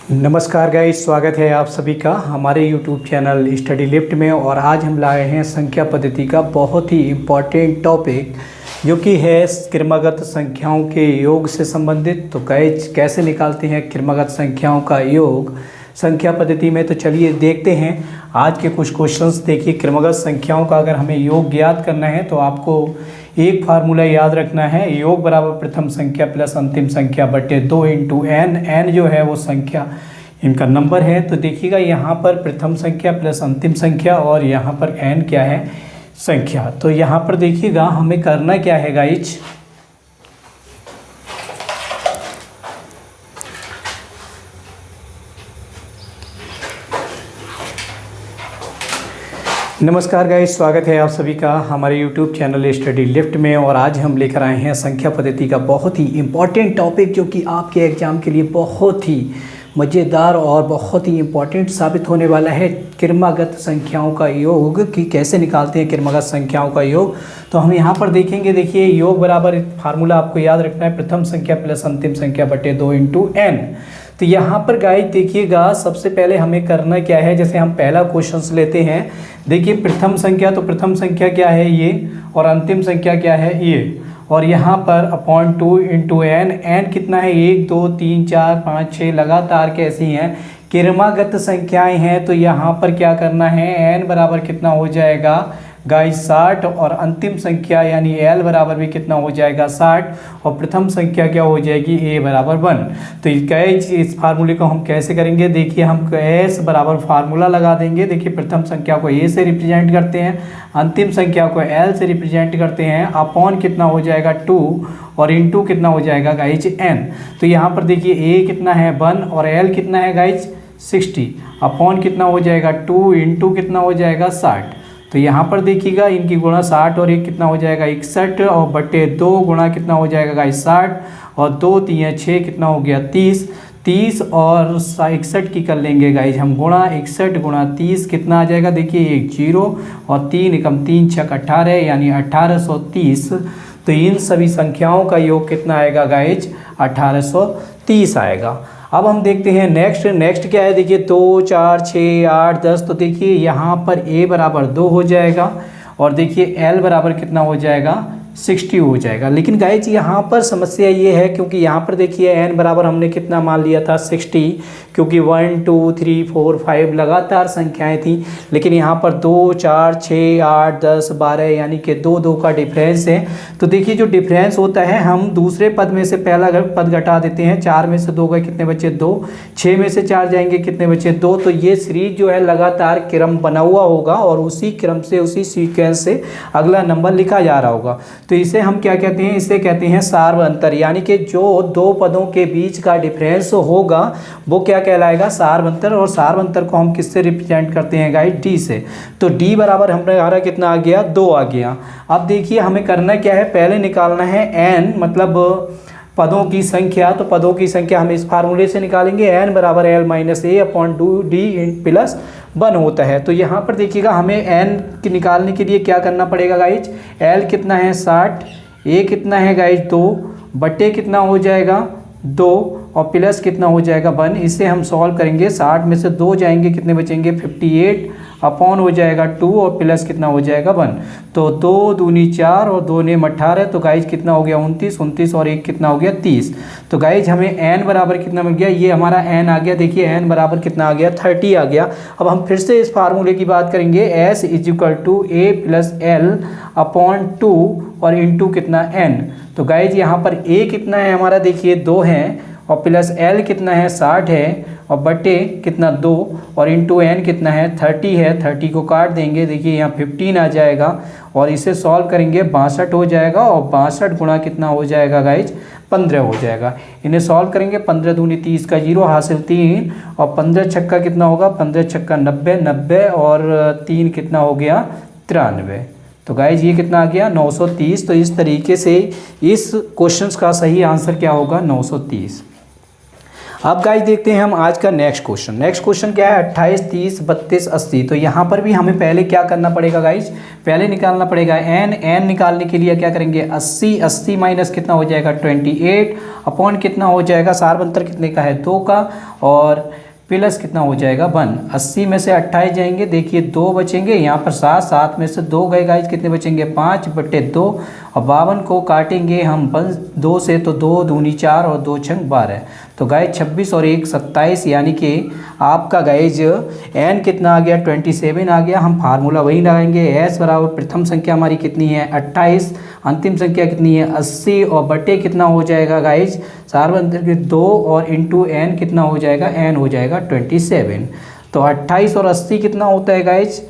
नमस्कार गाइस, स्वागत है आप सभी का हमारे YouTube चैनल स्टडी लिफ्ट में। और आज हम लाए हैं संख्या पद्धति का बहुत ही इम्पॉर्टेंट टॉपिक जो कि है क्रमागत संख्याओं के योग से संबंधित। तो गाइस कैसे निकालते हैं क्रमागत संख्याओं का योग संख्या पद्धति में, तो चलिए देखते हैं आज के कुछ क्वेश्चंस। देखिए, क्रमागत संख्याओं का अगर हमें योग ज्ञात करना है तो आपको एक फार्मूला याद रखना है, योग बराबर प्रथम संख्या प्लस अंतिम संख्या बटे 2 इंटू एन। एन जो है वो संख्या इनका नंबर है। तो देखिएगा यहाँ पर प्रथम संख्या प्लस अंतिम संख्या और यहाँ पर एन क्या है, संख्या। तो यहाँ पर देखिएगा हमें करना क्या है गाइज, नमस्कार गाइस, स्वागत है आप सभी का हमारे YouTube चैनल स्टडी लिफ्ट में। और आज हम लेकर आए हैं संख्या पद्धति का बहुत ही इम्पॉर्टेंट टॉपिक जो कि आपके एग्ज़ाम के लिए बहुत ही मज़ेदार और बहुत ही इम्पॉर्टेंट साबित होने वाला है। क्रमागत संख्याओं का योग कि कैसे निकालते हैं क्रमागत संख्याओं का योग। तो हम यहाँ पर देखेंगे, देखिए योग बराबर फार्मूला आपको याद रखना है, प्रथम संख्या प्लस अंतिम संख्या बटे 2 इंटू एन। तो यहाँ पर गाइस देखिएगा सबसे पहले हमें करना क्या है, जैसे हम पहला क्वेश्चन लेते हैं। देखिए प्रथम संख्या, तो प्रथम संख्या क्या है ये, और अंतिम संख्या क्या है ये। और यहाँ पर अपॉन 2 इंटू एन। एन कितना है, 1 2 3 4 5 6 लगातार कैसी हैं, क्रमागत संख्याएं हैं। तो यहाँ पर क्या करना है, एन बराबर कितना हो जाएगा गाइस 60, और अंतिम संख्या यानी एल बराबर भी कितना हो जाएगा 60, और प्रथम संख्या क्या हो जाएगी ए बराबर 1। तो गाइस इस फार्मूले को हम कैसे करेंगे, देखिए हम एस बराबर फार्मूला लगा देंगे। देखिए प्रथम संख्या को ए से रिप्रेजेंट करते हैं, अंतिम संख्या को एल से रिप्रेजेंट करते हैं। अपॉन कितना हो जाएगा 2 और इंटू कितना हो जाएगा गाइज एन। तो यहाँ पर देखिए ए कितना है 1 और एल कितना है गाइज 60। अपॉन कितना हो जाएगा 2 इंटू कितना हो जाएगा 60। तो यहाँ पर देखिएगा इनकी गुणा 60 और 1 कितना हो जाएगा 61, और बटे 2 गुणा कितना हो जाएगा गाइज 60, और 2 3 6 कितना हो गया 30 और 61 की कर लेंगे गाइज हम गुणा। 61 गुणा 30 कितना आ जाएगा, देखिए 1 0 और 3 एकम 3 6 18 यानी 1830। तो इन सभी संख्याओं का योग कितना आएगा गाइज 1830 आएगा। अब हम देखते हैं नेक्स्ट क्या है। देखिए 2 4 6 8 10। तो देखिए यहाँ पर ए बराबर 2 हो जाएगा, और देखिए एल बराबर कितना हो जाएगा 60 हो जाएगा। लेकिन गाइज यहाँ पर समस्या ये है, क्योंकि यहाँ पर देखिए एन बराबर हमने कितना मान लिया था 60, क्योंकि 1 2 3 4 5 लगातार संख्याएं थी। लेकिन यहाँ पर 2 4 6 8 10 12 यानी कि 2 2 का डिफरेंस है। तो देखिए जो डिफरेंस होता है हम दूसरे पद में से पहला पद घटा देते हैं। 4 में से 2 गए कितने बचे 2, 6 में से 4 जाएंगे कितने बचे 2। तो ये सीरीज जो है लगातार क्रम बना हुआ होगा और उसी क्रम से उसी सीक्वेंस से अगला नंबर लिखा जा रहा होगा। तो इसे हम क्या कहते हैं, इसे कहते हैं सार्व अंतर, यानी कि जो दो पदों के बीच का डिफरेंस होगा वो क्या कहलाएगा, सार्व अंतर। और सार्व अंतर को हम किससे रिप्रेजेंट करते हैं गाइस, डी से। तो डी बराबर हमारा कितना आ गया 2 आ गया। अब देखिए हमें करना क्या है, पहले निकालना है एन मतलब पदों की संख्या। तो पदों की संख्या हम इस फार्मूले से निकालेंगे, एन बराबर एल माइनस ए अपॉन 2 डी प्लस 1 होता है। तो यहाँ पर देखिएगा हमें एन की निकालने के लिए क्या करना पड़ेगा गाइज, एल कितना है 60, ए कितना है गाइज 2, बटे कितना हो जाएगा 2, और प्लस कितना हो जाएगा 1। इसे हम सॉल्व करेंगे, 60 में से 2 जाएंगे कितने बचेंगे 58, अपॉन हो जाएगा 2 और प्लस कितना हो जाएगा 1। तो 2 दूनी 4 और 2 नेम 18। तो गाइज कितना हो गया 29 और 1 कितना हो गया 30। तो गाइज हमें एन बराबर कितना मिल गया, ये हमारा एन आ गया। देखिए एन बराबर कितना आ गया 30 आ गया। अब हम फिर से इस फार्मूले की बात करेंगे, S is equal to A plus L upon 2 और इंटू कितना एन। तो गाइज यहाँ पर ए कितना है हमारा, देखिए 2 है, और प्लस एल कितना है 60 है, और बटे कितना 2 और इंटू एन कितना है 30 है। 30 को काट देंगे, देखिए यहाँ 15 आ जाएगा, और इसे सॉल्व करेंगे 62 हो जाएगा, और 62 गुणा कितना हो जाएगा गाइज 15 हो जाएगा। इन्हें सॉल्व करेंगे, 15 दूनी 30 का 0 हासिल 3, और 15 छक्का कितना होगा, 15 छक्का 90 और 3 कितना हो गया 93। तो गाइज ये कितना आ गया 930। तो इस तरीके से इस क्वेश्चन का सही आंसर क्या होगा 930। अब गाइस देखते हैं हम आज का नेक्स्ट क्वेश्चन। नेक्स्ट क्वेश्चन क्या है, 28, 30, 32, 80। तो यहाँ पर भी हमें पहले क्या करना पड़ेगा गाइस, पहले निकालना पड़ेगा एन निकालने के लिए क्या करेंगे, 80 माइनस कितना हो जाएगा 28 अपॉन कितना हो जाएगा, सार्वंतर कितने का है 2 का, और प्लस कितना हो जाएगा 1। 80 में से 28 जाएंगे, देखिए 2 बचेंगे, यहाँ पर 7 में से 2 गए गाइज, कितने बचेंगे 5/2। और 52 को काटेंगे हम 2 से तो 2 दूनी 4 और 2 छंग 12। तो गाइज 26 और 1 27, यानी कि आपका गाइज एन कितना आ गया 27 आ गया। हम फार्मूला वही लगाएंगे, एस बराबर प्रथम संख्या हमारी कितनी है 28, अंतिम संख्या कितनी है 80, और बटे कितना हो जाएगा गाइज सार्वंतर के 2 और इंटू एन कितना हो जाएगा, एन हो जाएगा 27। तो 28 और 80 कितना होता है गाइज,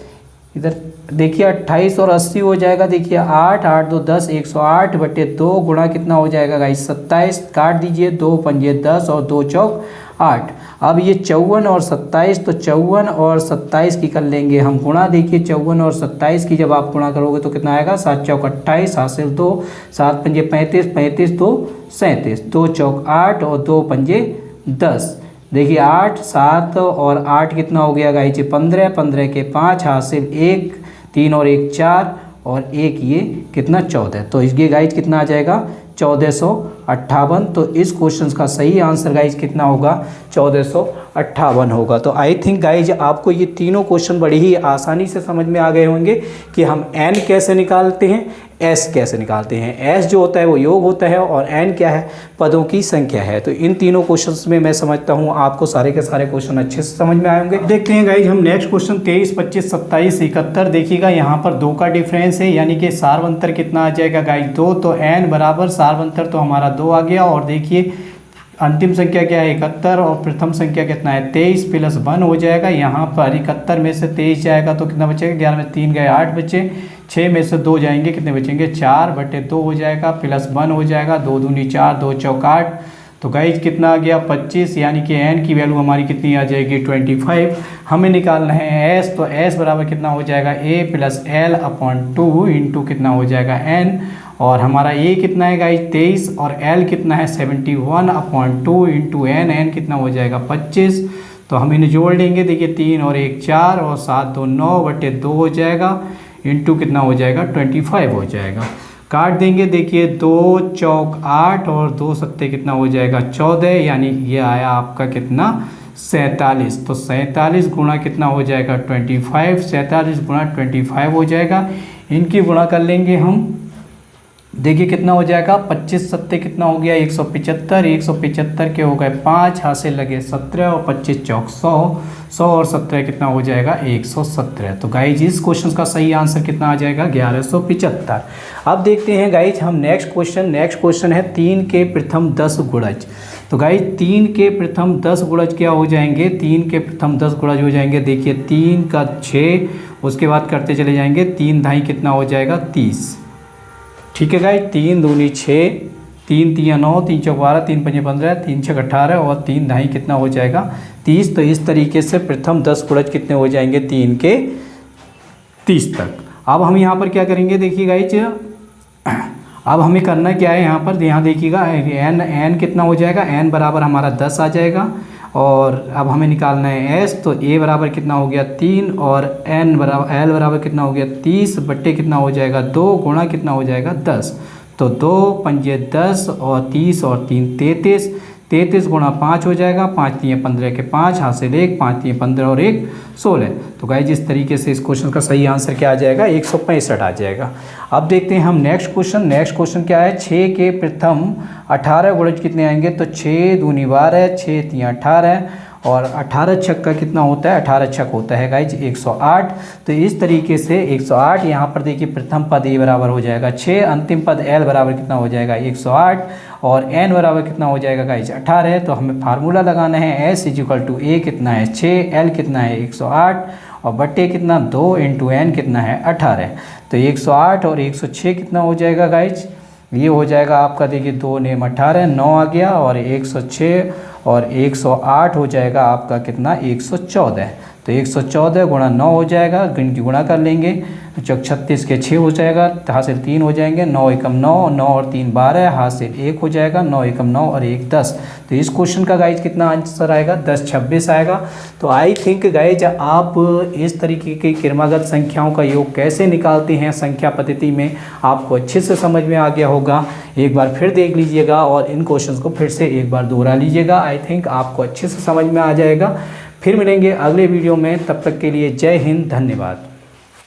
इधर देखिए 28 और 80 हो जाएगा, देखिए 8 2 10 108/2 गुणा कितना हो जाएगा गाइज 27, काट दीजिए 2 पंजे 10 और 2 चौक 8। अब ये 54 और 27, तो 54 और 27 की कर लेंगे हम गुणा। देखिए 54 और 27 की जब आप गुणा करोगे तो कितना आएगा, 7 चौक 28 हासिल 2, 7 पंजे 35, 35 2 37, 2 चौक 8 और 2 पंजे 10। देखिए 8 7 और 8 कितना हो गया गाइज 15, 15 के 5 हासिल 1, 3 और 1 4 और 1 ये कितना 14। तो इसके गाइज कितना आ जाएगा 1458। तो इस क्वेश्चन का सही आंसर गाइज कितना होगा 1458 होगा। तो आई थिंक गाइज आपको ये तीनों क्वेश्चन बड़ी ही आसानी से समझ में आ गए होंगे कि हम एन कैसे निकालते हैं, एस कैसे निकालते हैं। एस जो होता है वो योग होता है और एन क्या है, पदों की संख्या है। तो इन तीनों क्वेश्चंस में मैं समझता हूँ आपको सारे के सारे क्वेश्चन अच्छे से समझ में आएंगे। देखते हैं गाइज हम नेक्स्ट क्वेश्चन 23, 25, 27, 71। देखिएगा यहाँ पर 2 का डिफरेंस है, यानी कि सार्वंतर कितना आ जाएगा गाइज 2। तो एन बराबर सार्वंतर तो हमारा 2 आ गया, और देखिए अंतिम संख्या क्या है 71 और प्रथम संख्या कितना है 23 प्लस 1 हो जाएगा। यहाँ पर 71 में से 23 जाएगा तो कितना बचेगा, 11 में 3 गए 8 बचे, 6 में से 2 जाएंगे कितने बचेंगे 4/2 हो जाएगा, प्लस 1 हो जाएगा, 2 दूनी 4 2 चौक 8। तो गाइज कितना आ गया 25, यानी कि एन की वैल्यू हमारी कितनी आ जाएगी 25। हमें निकालना है एस, तो एस बराबर कितना हो जाएगा a + l/2 इंटू कितना हो जाएगा एन, और हमारा a कितना है गाइज 23 और l कितना है 71/2 इंटू एन, एन कितना हो जाएगा 25। तो हम इन्हें जोड़ लेंगे, देखिए 3 और 1 4 और 7 2 9/2 हो जाएगा, इंटू कितना हो जाएगा 25 हो जाएगा। काट देंगे, देखिए 2 चौक 8 और 2 सत्ते कितना हो जाएगा 14, यानी ये आया आपका कितना 47। तो 47 गुणा कितना हो जाएगा 25, 47 गुणा 25 हो जाएगा। इनकी गुणा कर लेंगे हम, देखिए कितना हो जाएगा 25 सत्ते कितना हो गया 175, 175 के हो गए 5 हासिल लगे 17 और 25 चौक 100, 100 और 17 कितना हो जाएगा 117। तो गाइज इस क्वेश्चन का सही आंसर कितना आ जाएगा 1175। अब देखते हैं गाइज हम नेक्स्ट क्वेश्चन है 3 के प्रथम 10 गुणज। तो गाइज 3 के प्रथम 10 गुणज क्या हो जाएंगे, 3 के प्रथम 10 गुणज हो जाएंगे, देखिए 3 का 6, उसके बाद करते चले जाएंगे 3 ढाई कितना हो जाएगा 30। ठीक है गाइज, 3 दूनी 6, 3 3 9, 3 चौक 12, 3 पंजे 15, 3 छः 18 और 3 ढाई कितना हो जाएगा 30। तो इस तरीके से प्रथम 10 गुणज कितने हो जाएंगे 3 के 30 तक। अब हम यहाँ पर क्या करेंगे, देखिए गाइज अब हमें करना क्या है, यहाँ पर यहाँ देखिएगा एन कितना हो जाएगा, एन बराबर हमारा 10 आ जाएगा, और अब हमें निकालना है एस। तो ए बराबर कितना हो गया 3 और एन बराबर एल बराबर कितना हो गया 30 बट्टे कितना हो जाएगा 2 गुणा कितना हो जाएगा 10। तो 2 पंजे 10 और 30 और 3 33, 33 गुणा 5 हो जाएगा, 5 3 15 के 5 हासिल 1, 5 3 15 और 1 16। तो गाइज इस तरीके से इस क्वेश्चन का सही आंसर क्या आ जाएगा 165 आ जाएगा। अब देखते हैं हम नेक्स्ट क्वेश्चन क्या है, 6 के प्रथम 18 गुणज कितने आएंगे। तो 6 दूनी 12, 6 3 18 और 18 छक का कितना होता है, 18 छक होता है गाइज 108। तो इस तरीके से 108, यहाँ पर देखिए प्रथम पद ए बराबर हो जाएगा 6, अंतिम पद एल बराबर कितना हो जाएगा 108 और एन बराबर कितना हो जाएगा गाइज 18। तो हमें फार्मूला लगाना है एस = ए कितना है 6, एल कितना है 108 और बट्टे कितना 2 इंटू एन कितना है 18। तो 108 और 106 कितना हो जाएगा गाइज, ये हो जाएगा आपका देखिए 2 नेम 18, 9 आ गया, और 106 और 108 हो जाएगा आपका कितना 114। तो 114 गुणा 9 हो जाएगा, गिनती गुणा कर लेंगे, चौक 36 के 6 हो जाएगा, हासिल 3 हो जाएंगे, 9 एकम 9, 9 और 3 12, हासिल 1 हो जाएगा, 9 एकम 9 और 1 10। तो इस क्वेश्चन का गाइज कितना आंसर आएगा, 10 26 आएगा। तो आई थिंक गाइज आप इस तरीके की क्रमागत संख्याओं का योग कैसे निकालते हैं संख्या पद्धति में आपको अच्छे से समझ में आ गया होगा। एक बार फिर देख लीजिएगा और इन क्वेश्चंस को फिर से एक बार दोहरा लीजिएगा, आई थिंक आपको अच्छे से समझ में आ जाएगा। फिर मिलेंगे अगले वीडियो में, तब तक के लिए जय हिंद, धन्यवाद।